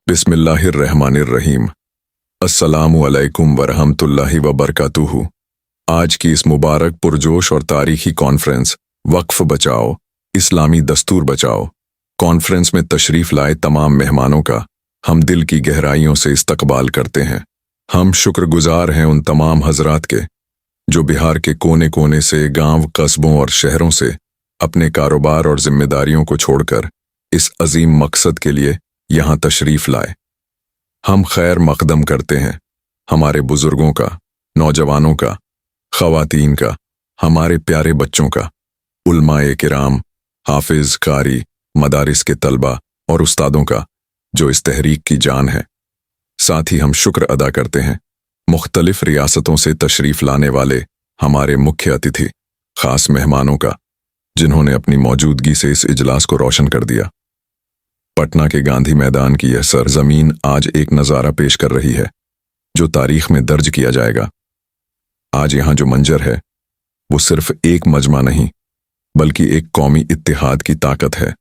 बिस्मिल्लाहिर्रहमानिर्रहीम। अस्सलामु अलैकुम वरहमतुल्लाहि वबरकातुहू। आज की इस मुबारक पुरजोश और तारीखी कॉन्फ्रेंस वक्फ बचाओ, इस्लामी दस्तूर बचाओ कॉन्फ्रेंस में तशरीफ लाए तमाम मेहमानों का हम दिल की गहराइयों से इस्तकबाल करते हैं। हम शुक्रगुजार हैं उन तमाम हजरात के जो बिहार के कोने कोने से, गांव, कस्बों और शहरों से अपने कारोबार और जिम्मेदारियों को छोड़कर इस अजीम मकसद के लिए यहाँ तशरीफ लाए। हम खैर मकदम करते हैं हमारे बुजुर्गों का, नौजवानों का, खवातीन का, हमारे प्यारे बच्चों का, उलमाए किराम, हाफिज, कारी, मदारिस के तलबा और उस्तादों का जो इस तहरीक की जान है। साथ ही हम शुक्र अदा करते हैं मुख्तलिफ रियासतों से तशरीफ लाने वाले हमारे मुख्य अतिथि, खास मेहमानों का, जिन्होंने अपनी मौजूदगी से इस इजलास को रोशन कर दिया। पटना के गांधी मैदान की यह सरजमीन आज एक नज़ारा पेश कर रही है जो तारीख में दर्ज किया जाएगा। आज यहाँ जो मंजर है वो सिर्फ एक मजमा नहीं बल्कि एक कौमी इत्तेहाद की ताकत है।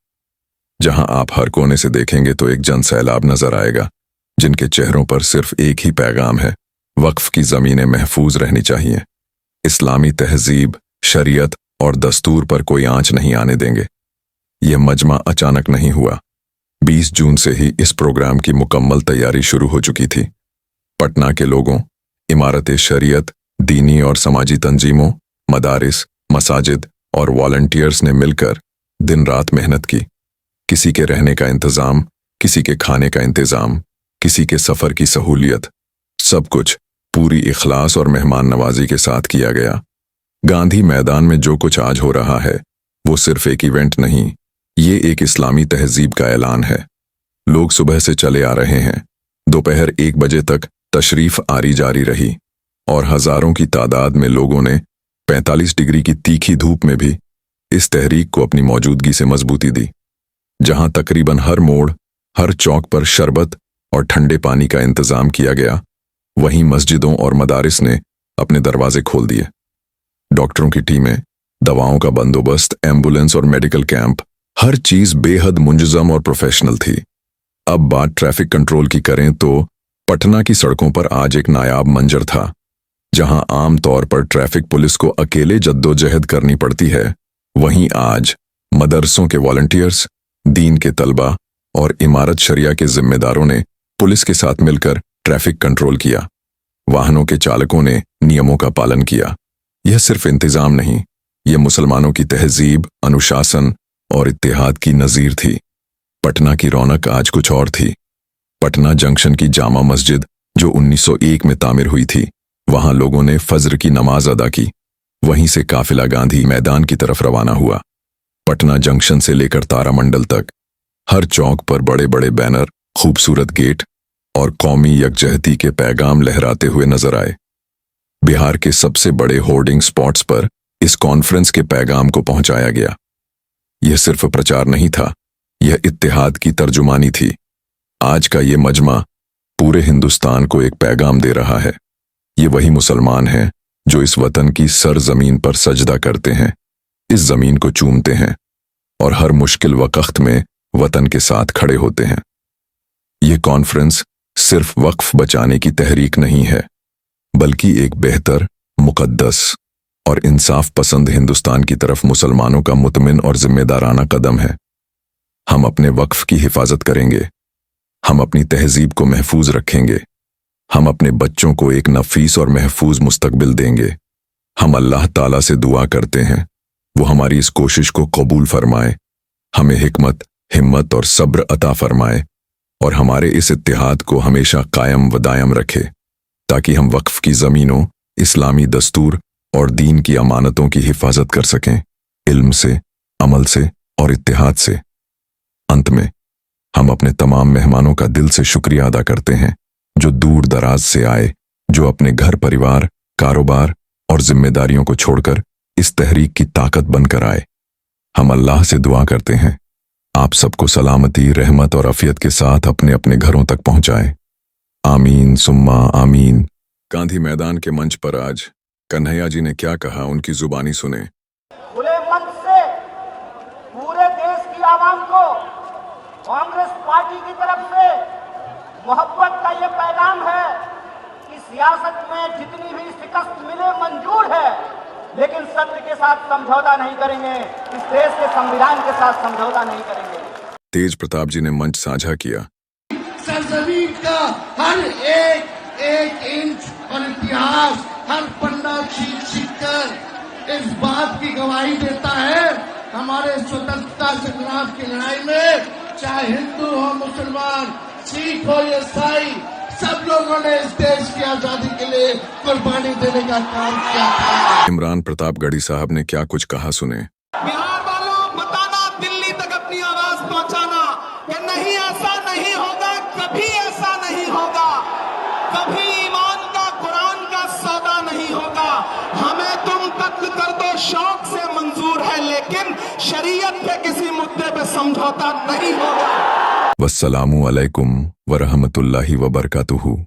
जहाँ आप हर कोने से देखेंगे तो एक जनसैलाब नजर आएगा जिनके चेहरों पर सिर्फ एक ही पैगाम है, वक्फ की ज़मीनें महफूज रहनी चाहिए। इस्लामी तहजीब, शरीयत और दस्तूर पर कोई आंच नहीं आने देंगे। यह मजमा अचानक नहीं हुआ। 20 जून से ही इस प्रोग्राम की मुकम्मल तैयारी शुरू हो चुकी थी। पटना के लोगों, इमारत शरीयत, दीनी और समाजी तंजीमों, मदारिस, मसाजिद और वॉलंटियर्स ने मिलकर दिन रात मेहनत की। किसी के रहने का इंतज़ाम, किसी के खाने का इंतज़ाम, किसी के सफ़र की सहूलियत, सब कुछ पूरी इखलास और मेहमान नवाजी के साथ किया गया। गांधी मैदान में जो कुछ आज हो रहा है वो सिर्फ एक इवेंट नहीं, ये एक इस्लामी तहजीब का ऐलान है। लोग सुबह से चले आ रहे हैं, दोपहर 1 बजे तक तशरीफ आरी जारी रही और हजारों की तादाद में लोगों ने 45 डिग्री की तीखी धूप में भी इस तहरीक को अपनी मौजूदगी से मजबूती दी। जहां तकरीबन हर मोड़, हर चौक पर शरबत और ठंडे पानी का इंतजाम किया गया, वहीं मस्जिदों और मदारिस ने अपने दरवाजे खोल दिए। डॉक्टरों की टीमें, दवाओं का बंदोबस्त, एम्बुलेंस और मेडिकल कैंप, हर चीज बेहद मुंजज़म और प्रोफेशनल थी। अब बात ट्रैफिक कंट्रोल की करें तो पटना की सड़कों पर आज एक नायाब मंजर था। जहां आम तौर पर ट्रैफिक पुलिस को अकेले जद्दोजहद करनी पड़ती है, वहीं आज मदरसों के वॉलंटियर्स, दीन के तलबा और इमारत शरिया के जिम्मेदारों ने पुलिस के साथ मिलकर ट्रैफिक कंट्रोल किया। वाहनों के चालकों ने नियमों का पालन किया। यह सिर्फ इंतजाम नहीं, यह मुसलमानों की तहजीब, अनुशासन और इत्तेहाद की नज़ीर थी। पटना की रौनक आज कुछ और थी। पटना जंक्शन की जामा मस्जिद जो 1901 में तामीर हुई थी, वहां लोगों ने फज्र की नमाज अदा की। वहीं से काफिला गांधी मैदान की तरफ रवाना हुआ। पटना जंक्शन से लेकर तारामंडल तक हर चौक पर बड़े बड़े बैनर, खूबसूरत गेट और कौमी यकजहती के पैगाम लहराते हुए नजर आए। बिहार के सबसे बड़े होर्डिंग स्पॉट्स पर इस कॉन्फ्रेंस के पैगाम को पहुंचाया गया। यह सिर्फ प्रचार नहीं था, यह इत्तेहाद की तर्जुमानी थी। आज का ये मजमा पूरे हिंदुस्तान को एक पैगाम दे रहा है। ये वही मुसलमान हैं जो इस वतन की सरजमीन पर सजदा करते हैं, इस जमीन को चूमते हैं और हर मुश्किल वक्त में वतन के साथ खड़े होते हैं। ये कॉन्फ्रेंस सिर्फ वक्फ बचाने की तहरीक नहीं है बल्कि एक बेहतर, मुकद्दस और इंसाफ पसंद हिंदुस्तान की तरफ मुसलमानों का मुतमिन और जिम्मेदाराना कदम है। हम अपने वक्फ की हिफाजत करेंगे, हम अपनी तहजीब को महफूज रखेंगे, हम अपने बच्चों को एक नफीस और महफूज मुस्तकबिल देंगे। हम अल्लाह ताला से दुआ करते हैं वो हमारी इस कोशिश को कबूल फरमाए, हमें हिकमत, हिम्मत और सब्र अता फरमाए और हमारे इस इत्तेहाद को हमेशा कायम व दायम रखे ताकि हम वक्फ की ज़मीनों, इस्लामी दस्तूर और दीन की अमानतों की हिफाजत कर सकें, इल्म से, अमल से और इत्तेहाद से। अंत में हम अपने तमाम मेहमानों का दिल से शुक्रिया अदा करते हैं जो दूर दराज से आए, जो अपने घर परिवार, कारोबार और जिम्मेदारियों को छोड़कर इस तहरीक की ताकत बनकर आए। हम अल्लाह से दुआ करते हैं आप सबको सलामती, रहमत और अफियत के साथ अपने अपने घरों तक पहुंचाए। आमीन सुम्मा आमीन। गांधी मैदान के मंच पर आज कन्हैया जी ने क्या कहा, उनकी जुबानी सुने। खुले मन से पूरे देश की आवाम को कांग्रेस पार्टी की तरफ से में जितनी भी शिकस्त मिले मंजूर है, लेकिन सत्य के साथ समझौता नहीं करेंगे, इस देश के संविधान के साथ समझौता नहीं करेंगे। तेज प्रताप जी ने मंच साझा किया। सरजमीन का हर एक इंच और इतिहास हर पन्ना छीन कर इस बात की गवाही देता है, हमारे स्वतंत्रता संग्राम की लड़ाई में चाहे हिंदू हो, मुसलमान, सिख हो या ईसाई, सब लोगों ने इस देश की आजादी के लिए कुर्बानी देने का काम किया था। इमरान प्रतापगढ़ी साहब ने क्या कुछ कहा, सुने। बिहार वालों, बताना, दिल्ली तक अपनी आवाज पहुंचाना कि नहीं, ऐसा नहीं होगा, कभी ऐसा नहीं होगा, कभी ईमान का, कुरान का सौदा नहीं होगा। हमें तुम कत्ल कर दो शौक से मंजूर है, लेकिन शरीयत के किसी मुद्दे पे समझौता नहीं होगा। वस्सलामु अलैकुम वरहमतुल्लाहि वबरकातुहू।